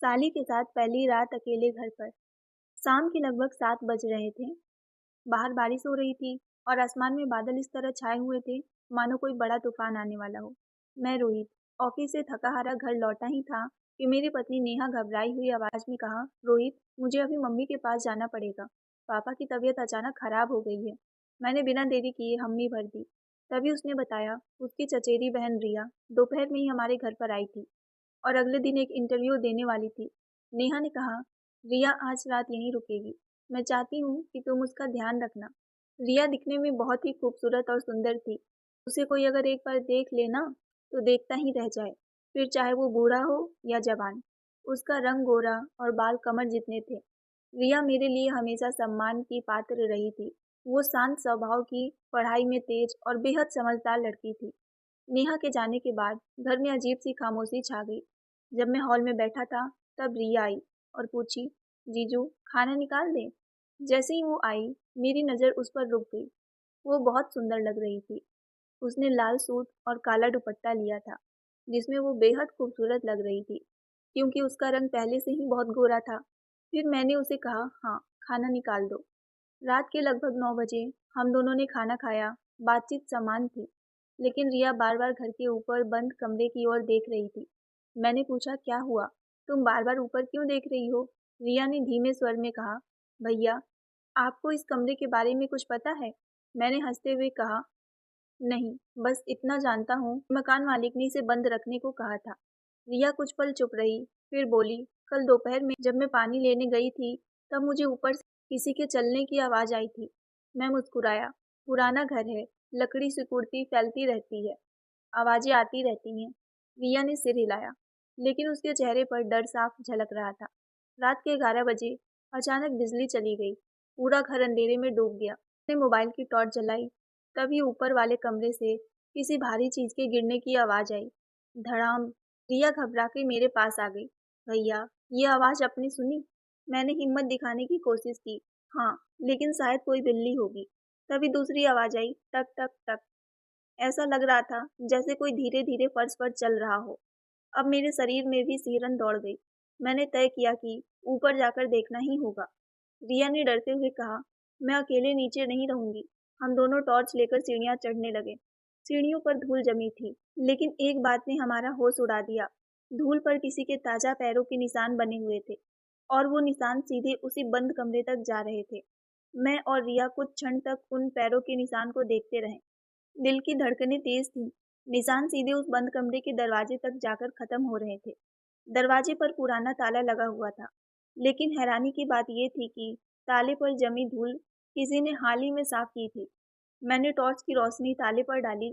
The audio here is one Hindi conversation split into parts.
साली के साथ पहली रात अकेले घर पर। शाम के लगभग 7 बज रहे थे। बाहर बारिश हो रही थी और आसमान में बादल इस तरह छाए हुए थे मानो कोई बड़ा तूफान आने वाला हो। मैं रोहित ऑफिस से थका हारा घर लौटा ही था कि मेरी पत्नी नेहा घबराई हुई आवाज में कहा, रोहित मुझे अभी मम्मी के पास जाना पड़ेगा। पापा की तबीयत अचानक खराब हो गई है। मैंने बिना देरी किए हम्मी भर दी। तभी उसने बताया उसकी चचेरी बहन रिया दोपहर में ही हमारे घर पर आई थी और अगले दिन एक इंटरव्यू देने वाली थी। नेहा ने कहा, रिया आज रात यहीं रुकेगी। मैं चाहती हूँ कि तुम उसका ध्यान रखना। रिया दिखने में बहुत ही खूबसूरत और सुंदर थी। उसे कोई अगर एक बार देख ले ना तो देखता ही रह जाए, फिर चाहे वो बूढ़ा हो या जवान। उसका रंग गोरा और बाल कमर जितने थे। रिया मेरे लिए हमेशा सम्मान की पात्र रही थी। वो शांत स्वभाव की, पढ़ाई में तेज और बेहद समझदार लड़की थी। नेहा के जाने के बाद घर में अजीब सी खामोशी छा गई। जब मैं हॉल में बैठा था तब रिया आई और पूछी, जीजू खाना निकाल दें। जैसे ही वो आई मेरी नज़र उस पर रुक गई। वो बहुत सुंदर लग रही थी। उसने लाल सूट और काला दुपट्टा लिया था जिसमें वो बेहद खूबसूरत लग रही थी क्योंकि उसका रंग पहले से ही बहुत गोरा था। फिर मैंने उसे कहा, हाँ खाना निकाल दो। रात के लगभग 9 बजे हम दोनों ने खाना खाया। बातचीत समान थी लेकिन रिया बार बार घर के ऊपर बंद कमरे की ओर देख रही थी। मैंने पूछा, क्या हुआ, तुम बार बार ऊपर क्यों देख रही हो? रिया ने धीमे स्वर में कहा, भैया आपको इस कमरे के बारे में कुछ पता है? मैंने हंसते हुए कहा, नहीं, बस इतना जानता हूँ मकान मालिक ने इसे बंद रखने को कहा था। रिया कुछ पल चुप रही, फिर बोली, कल दोपहर में जब मैं पानी लेने गई थी तब मुझे ऊपर से किसी के चलने की आवाज़ आई थी। मैं मुस्कुराया। पुराना घर है, लकड़ी सिकुड़ती फैलती रहती है, आवाज़ें आती रहती हैं। रिया ने सिर हिलाया, लेकिन उसके चेहरे पर डर साफ झलक रहा था। रात के 11 बजे अचानक बिजली चली गई। पूरा घर अंधेरे में डूब गया। मैंने मोबाइल की टॉर्च जलाई। तभी ऊपर वाले कमरे से किसी भारी चीज़ के गिरने की आवाज़ आई। धड़ाम। रिया घबरा के मेरे पास आ गई। भैया, ये आवाज़ आपने सुनी? मैंने हिम्मत दिखाने की कोशिश की। हाँ, लेकिन शायद कोई बिल्ली होगी। तभी दूसरी आवाज़ आई, टक टक टक। ऐसा लग रहा था जैसे कोई धीरे धीरे फर्श पर चल रहा हो। अब मेरे शरीर में भी सिहरन दौड़ गई। मैंने तय किया कि ऊपर जाकर देखना ही होगा। रिया ने डरते हुए कहा, मैं अकेले नीचे नहीं रहूंगी। हम दोनों टॉर्च लेकर सीढ़ियां चढ़ने लगे। सीढ़ियों पर धूल जमी थी, लेकिन एक बात ने हमारा होश उड़ा दिया। धूल पर किसी के ताजा पैरों के निशान बने हुए थे और वो निशान सीधे उसी बंद कमरे तक जा रहे थे। मैं और रिया कुछ क्षण तक उन पैरों के निशान को देखते रहे। दिल की धड़कनें तेज थीं। निशान सीधे उस बंद कमरे के दरवाजे तक जाकर खत्म हो रहे थे। दरवाजे पर पुराना ताला लगा हुआ था, लेकिन हैरानी की बात यह थी कि ताले पर जमी धूल किसी ने हाल ही में साफ की थी। मैंने टॉर्च की रोशनी ताले पर डाली।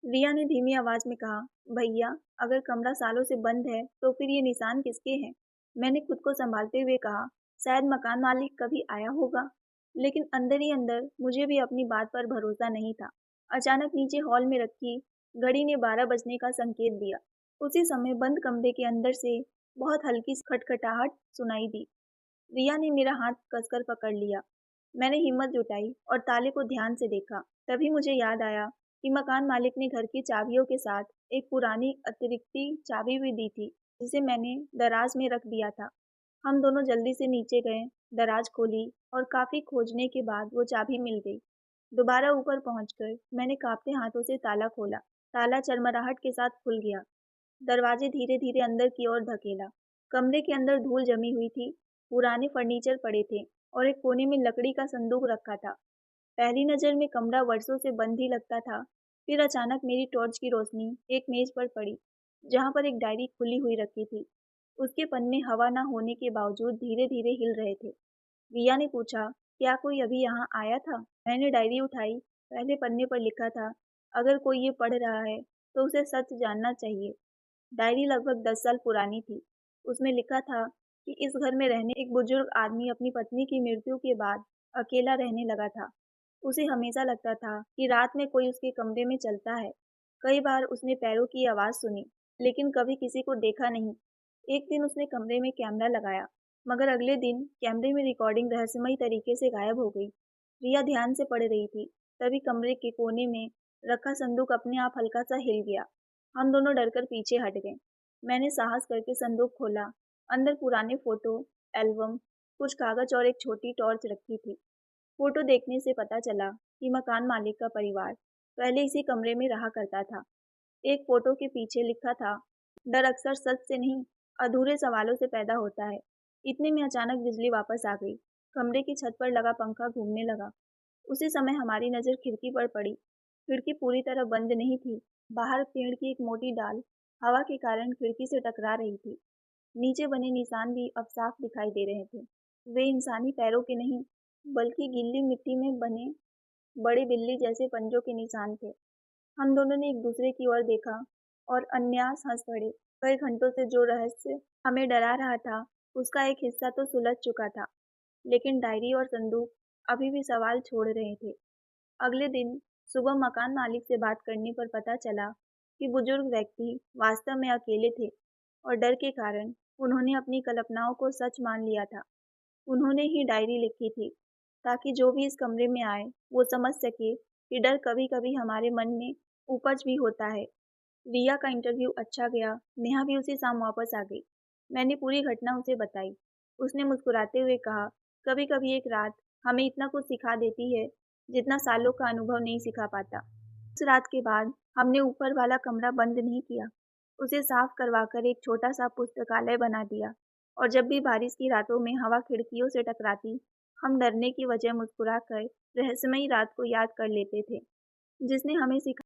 रिया ने धीमी आवाज में कहा, भैया अगर कमरा सालों से बंद है तो फिर ये निशान किसके हैं? मैंने खुद को संभालते हुए कहा, शायद मकान मालिक कभी आया होगा। लेकिन अंदर ही अंदर मुझे भी अपनी बात पर भरोसा नहीं था। अचानक नीचे हॉल में रखी घड़ी ने 12 बजने का संकेत दिया। उसी समय बंद कमरे के अंदर से बहुत हल्की सी खटखटाहट सुनाई दी। रिया ने मेरा हाथ कसकर पकड़ लिया। मैंने हिम्मत जुटाई और ताले को ध्यान से देखा। तभी मुझे याद आया कि मकान मालिक ने घर की चाबियों के साथ एक पुरानी अतिरिक्ती चाबी भी दी थी, जिसे मैंने दराज में रख दिया था। हम दोनों जल्दी से नीचे गए, दराज खोली और काफी खोजने के बाद वो चाबी मिल गई। दोबारा ऊपर पहुंचकर मैंने कांपते हाथों से ताला खोला। ताला चरमराहट के साथ खुल गया। दरवाजे धीरे धीरे अंदर की ओर धकेला। कमरे के अंदर धूल जमी हुई थी। पुराने फर्नीचर पड़े थे और एक कोने में लकड़ी का संदूक रखा था। पहली नज़र में कमरा वर्षों से बंद ही लगता था। फिर अचानक मेरी टॉर्च की रोशनी एक मेज पर पड़ी, जहाँ पर एक डायरी खुली हुई रखी थी। उसके पन्ने हवा न होने के बावजूद धीरे धीरे हिल रहे थे। रिया ने पूछा, क्या कोई अभी यहाँ आया था? मैंने डायरी उठाई। पहले पन्ने पर लिखा था, अगर कोई ये पढ़ रहा है तो उसे सच जानना चाहिए। डायरी लगभग 10 साल पुरानी थी। उसमें लिखा था कि इस घर में रहने एक बुजुर्ग आदमी अपनी पत्नी की मृत्यु के बाद अकेला रहने लगा था। उसे हमेशा लगता था कि रात में कोई उसके कमरे में चलता है। कई बार उसने पैरों की आवाज़ सुनी, लेकिन कभी किसी को देखा नहीं। एक दिन उसने कमरे में कैमरा लगाया, मगर अगले दिन कैमरे में रिकॉर्डिंग रहस्यमयी तरीके से गायब हो गई। रिया ध्यान से पढ़ रही थी। तभी कमरे के कोने में रखा संदूक अपने आप हल्का सा हिल गया। हम दोनों डरकर पीछे हट गए। मैंने साहस करके संदूक खोला अंदर पुराने फोटो, एल्बम, कुछ कागज और एक छोटी टॉर्च रखी थी। फोटो देखने से पता चला कि मकान मालिक का परिवार पहले इसी कमरे में रहा करता था। एक फोटो के पीछे लिखा था, डर अक्सर सच से नहीं, अधूरे सवालों से पैदा होता है। इतने में अचानक बिजली वापस आ गई। कमरे की छत पर लगा पंखा घूमने लगा। उसी समय हमारी नज़र खिड़की पर पड़ी। खिड़की पूरी तरह बंद नहीं थी। बाहर पेड़ की एक मोटी डाल हवा के कारण खिड़की से टकरा रही थी। नीचे बने निशान भी अब साफ दिखाई दे रहे थे। वे इंसानी पैरों के नहीं, बल्कि गीली मिट्टी में बने बड़े बिल्ली जैसे पंजों के निशान थे। हम दोनों ने एक दूसरे की ओर देखा और अन्यास हंस पड़े। कई घंटों से जो रहस्य हमें डरा रहा था, उसका एक हिस्सा तो सुलझ चुका था, लेकिन डायरी और संदूक अभी भी सवाल छोड़ रहे थे। अगले दिन सुबह मकान मालिक से बात करने पर पता चला कि बुजुर्ग व्यक्ति वास्तव में अकेले थे और डर के कारण उन्होंने अपनी कल्पनाओं को सच मान लिया था। उन्होंने ही डायरी लिखी थी ताकि जो भी इस कमरे में आए वो समझ सके कि डर कभी-कभी हमारे मन में उपज भी होता है। रिया का इंटरव्यू अच्छा गया। नेहा भी उसी शाम वापस आ गई। मैंने पूरी घटना उसे बताई। उसने मुस्कुराते हुए कहा, कभी-कभी एक रात हमें इतना कुछ सिखा देती है जितना सालों का अनुभव नहीं सिखा पाता। उस रात के बाद हमने ऊपर वाला कमरा बंद नहीं किया। उसे साफ करवाकर एक छोटा सा पुस्तकालय बना दिया और जब भी बारिश की रातों में हवा खिड़कियों से टकराती, हम डरने की वजह मुस्कुराकर रहस्यमयी रात को याद कर लेते थे, जिसने हमें सिखा